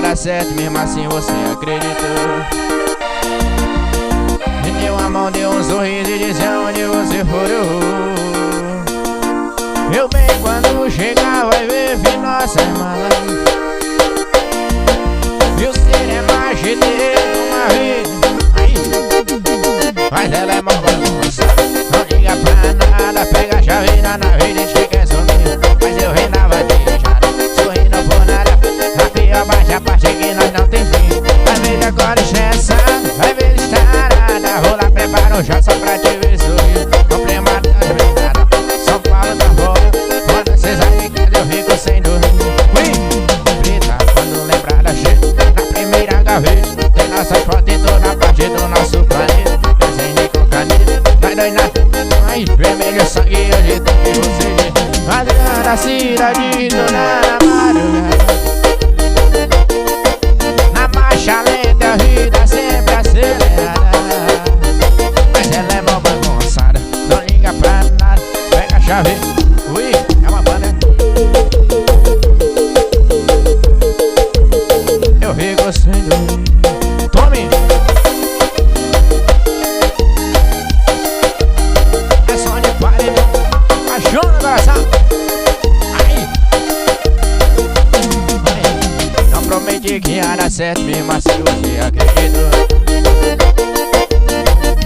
dar certo, mesmo assim você acreditou. Me deu a mão, deu um sorriso e disse aonde você for eu vou. Eu bem quando chegar vai ver que nossa irmã. E o ser é mais cheteiro uma vez. Mas ela é mó bagunçada, não liga pra nada. Pega a chave na nave, diz que quer sumir. Mas eu reinava beijada, sorrindo por nada. A pior parte, a parte que nós não tem fim. Às vezes agora estressada, às vezes tarada. Vou lá, prepara um chá só pra te ver sorrir. Não prema das brigadas, São Paulo tá fora. Quando cês sabe que eu fico sem dormir. Ui, preta, quando lembrar da cheia. Na primeira gaveta tem nossas fotos em toda parte do nosso planeta. Ai, vermelho sangue, hoje tem que você ver. Adriana, cidade toda na madrugada. Na marcha lenta, a vida sempre acelerada. Mas ela é mó bagunçada, não liga pra nada. Pega a chave, ui, é uma banda. Eu fico sem dormir. Tome! Não prometi que ia dar certo, mesmo assim você acreditou.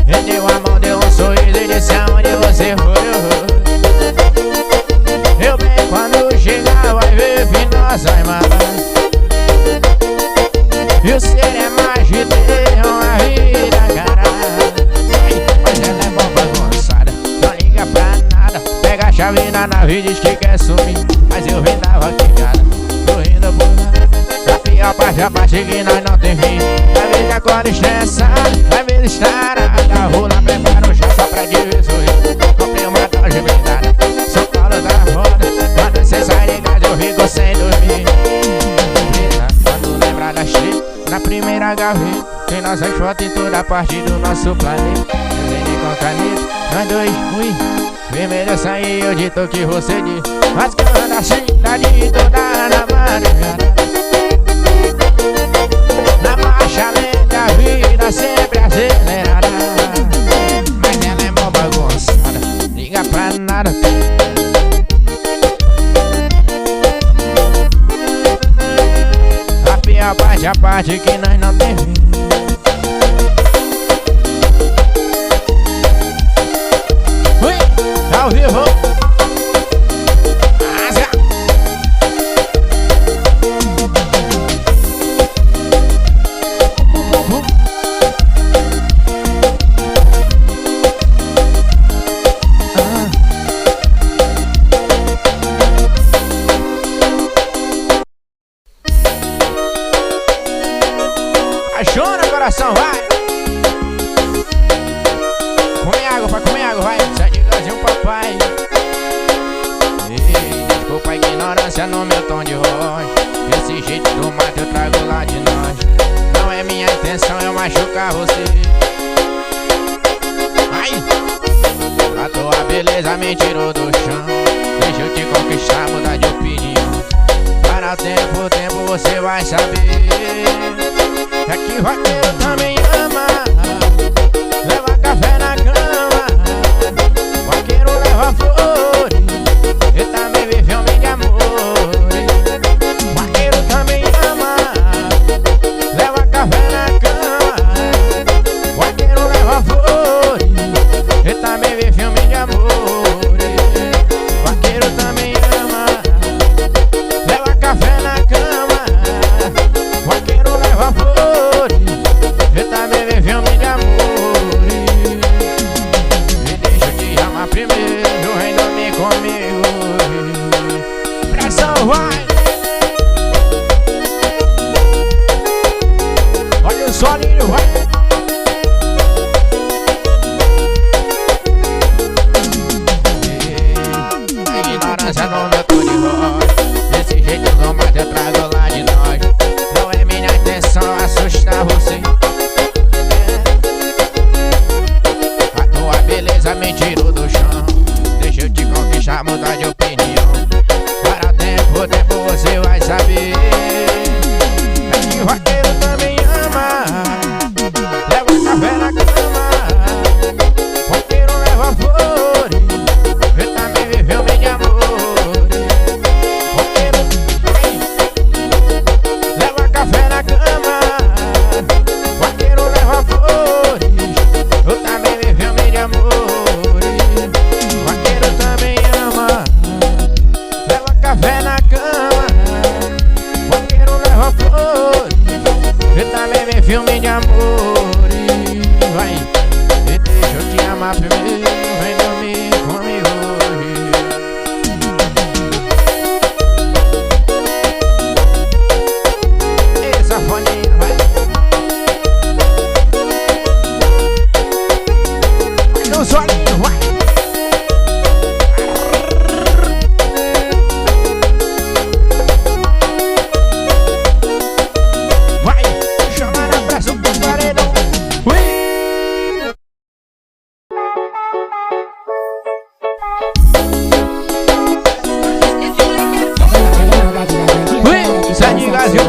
Ele deu a mão, deu um sorriso e disse aonde você for eu vou. Eu bem quando chegar vai ver que nossa irmã. E o ser é mais de ter uma vida, caralho. Mas ela é mó bagunçada, não liga pra nada. Pega a chave na nave, diz que quer sumir. Mas eu vendava quicada, tô rindo por nada. A pior parte, a parte que nós não tem fim. Às vezes acorda estressado, às vezes tarada. Vou lá, prepara um chá só pra te ver sorrir. Comprei uma loja blindada, São Paulo tá foda. Quando cê sai de casa eu fico sem dormir. Preta, quando lembrar da cheia. Na primeira gaveta tem nossas fotos em toda parte do nosso planeta. Desenho com caneta, nós dois, ui. Vermelho sangue, eu dito que você diz. Rasgando a cidade toda na madrugada. Na marcha lenta, a vida sempre acelerada. Mas ela é mó bagunçada, liga pra nada. A pior parte, a parte que nós não tem fim. Ui, ao vivo. Apaixona, coração, vai! Come água, vai! Sai de gazinho, papai! Ei, desculpa a ignorância no meu tom de voz. Esse jeito do mato eu trago lá de nós. Não é minha intenção eu machucar você. Ai! A tua beleza me tirou do chão. Deixa eu te conquistar, mudar de opinião. Para o tempo você vai saber. É que vaqueiro também ama. Leva café na cama. Vaqueiro leva flores. E também vive homem de amores. Vaqueiro também ama. Leva café na cama. Vaqueiro leva flores. E também vive homem de amores. Vaqueiro também ama. Leva café na cama. Vaqueiro leva flores. Eu também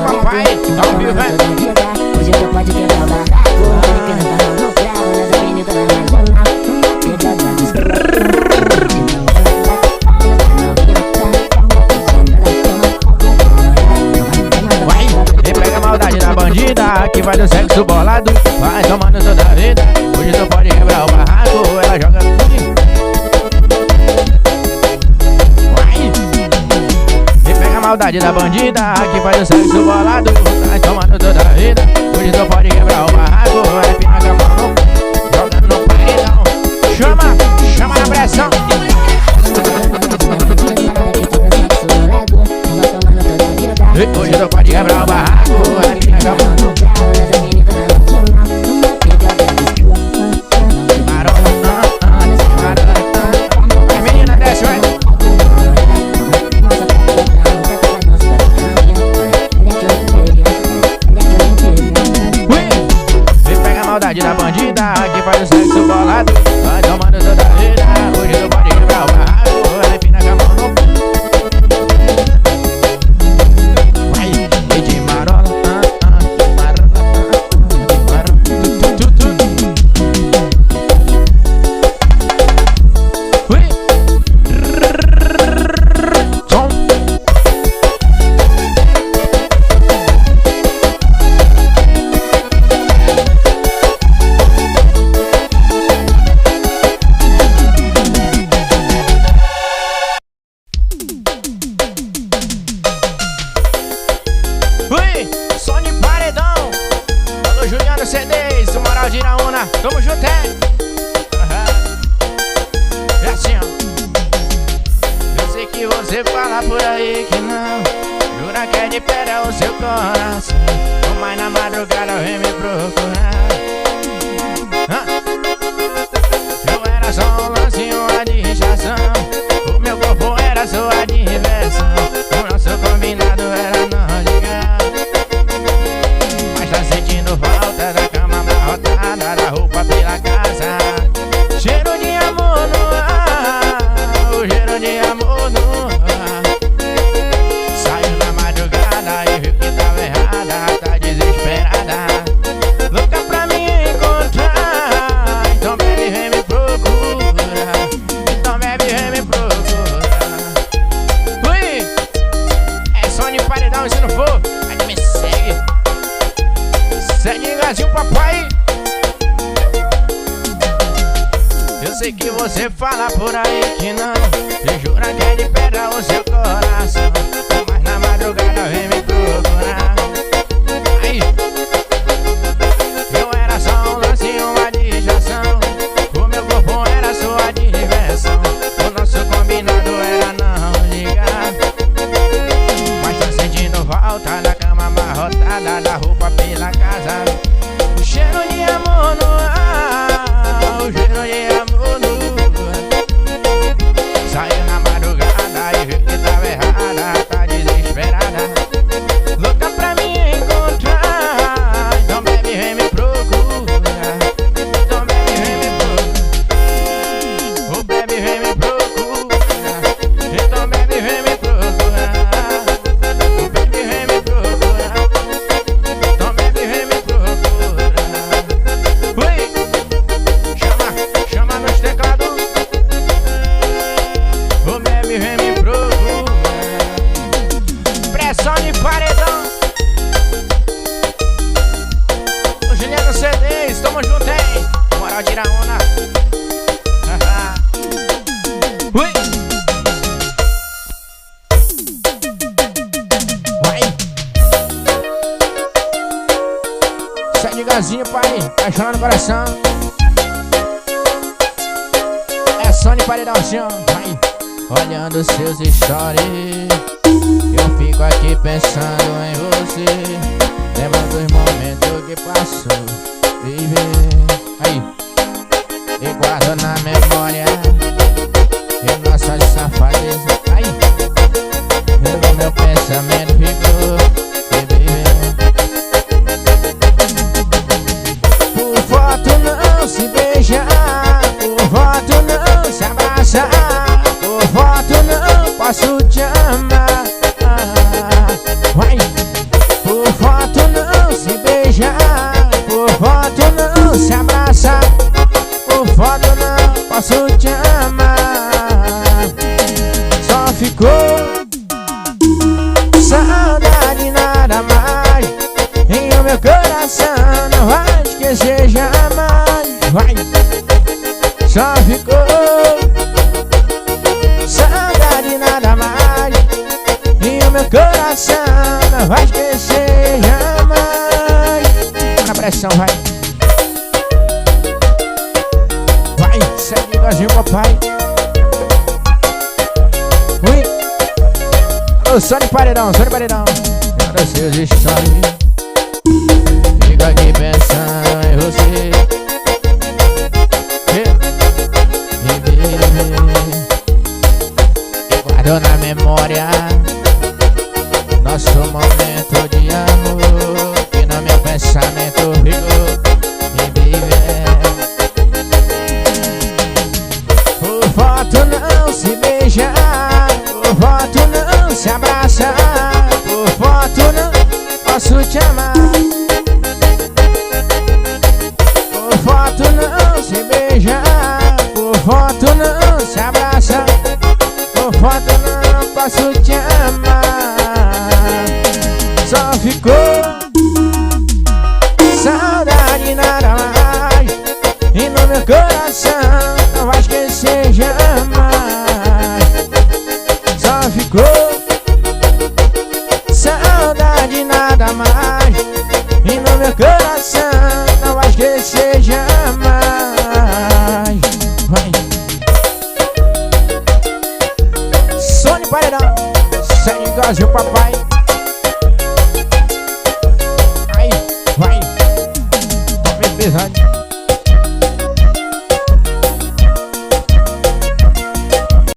papai, tá ao vivo, velho. Hoje tu pode quebrar o barraco. Que não tá no cravo, nas avenidas da marginal. Pegada dos vai, e pega a maldade da bandida, que vai do sexo bolado, vai tomando toda a vida. Hoje tu pode quebrar o barraco, ela joga no fim. Vai, e pega a maldade da bandida, que vai do sexo bolado, vai tomando toda a vida. Hoje tu pode quebrar o barraco, ela empina com a mão, joga no paredão. Chama na pressão. Hoje tu pode quebrar o barraco, ela empina com a mão. A menina desce, vai. E pega a maldade da bandida, que faz o sexo bolado, vai tomando toda a vida. Hoje tu pode quebrar o barraco, ela empina com a mão no vai, e de marola, ui, som. Ui, som de paredão. Alô, Juliano CDs, o Moral de Iraúna. Tamo junto, é? É assim, ó. Eu sei que você fala por aí que não, jura que é de pedra o seu coração, mas na madrugada vem me procurar. Eu era só um lance e uma distração, o meu corpo era sua diversão, o nosso combinado era não ligar. Mas tá sentindo falta da cama amarrotada, da roupa pela casa, cheiro de amor no ar, o cheiro de amor no ar. Saiu na madrugada e viu que tava errada, tá desesperada, louca pra me encontrar. Então bebe, vem me procurar, então bebe, vem me procurar. Ui, é só de paredão, se não for, aí me segue. Segue Gazinho papai. Eu sei que você fala por aí que não, você jura que é de pedra o seu coração, mas na madrugada vem me procurar. Aí, eu era só um lance e uma distração, o meu corpo era sua diversão, o nosso combinado era não ligar. Mas tô sentindo falta da cama amarrotada, da roupa pela casa, o cheiro de amor no ar, o cheiro de amor no ar. Saiu na madrugada e viu que tava errada, tá desesperada, louca pra me encontrar. Então bebe, vem me procurar, então bebe, vem me procurar, o bebe, vem me procurar, então bebe, vem me procurar, o bebe, vem me procurar, então bebe, vem me procurar. Ui, chama nos teclados, o bebe, vem me procurar. Pressão de paredão, o Juliano CDs, tamo junto, hein? Moral de Iraúna. Ui, vai. Segue Gazinho, pai, paixão no coração. É só de paredão, assim, ó. Vai. Olhando seus stories, eu fico aqui pensando em você, lembrando dos momentos que passou, viver. Aí, e guardo na memória e nossas safadezas. Aí, no meu pensamento ficou, viver. Por foto não se beijar, por foto não se abraçar, por foto não posso te amar. Vai. Por não se abraça, por foto não posso te amar. Só ficou saudade, nada mais. E o meu coração não vai esquecer jamais. Vai. Só ficou saudade, nada mais. E o meu coração não vai esquecer jamais. Na pressão, vai. Vai, segue igualzinho, papai. Ui. Alô, Sônia Paredão, Sônia Paredão. Quero seus stories. Fico aqui pensando em você. Guardo na memória nosso momento de amor, que no meu pensamento ficou. Por foto não se beijar, por foto não se abraçar, por foto não posso te amar. Por foto não se beijar, por foto não se abraçar, por foto não posso te amar. Só ficou saudade, nada mais. E no meu coração não vai esquecer jamais. Só ficou saudade, nada mais. E no meu coração não vai esquecer jamais. Vai. Sônia Paredão, segue igualzinho, papai. Aí, vai. Top episódio.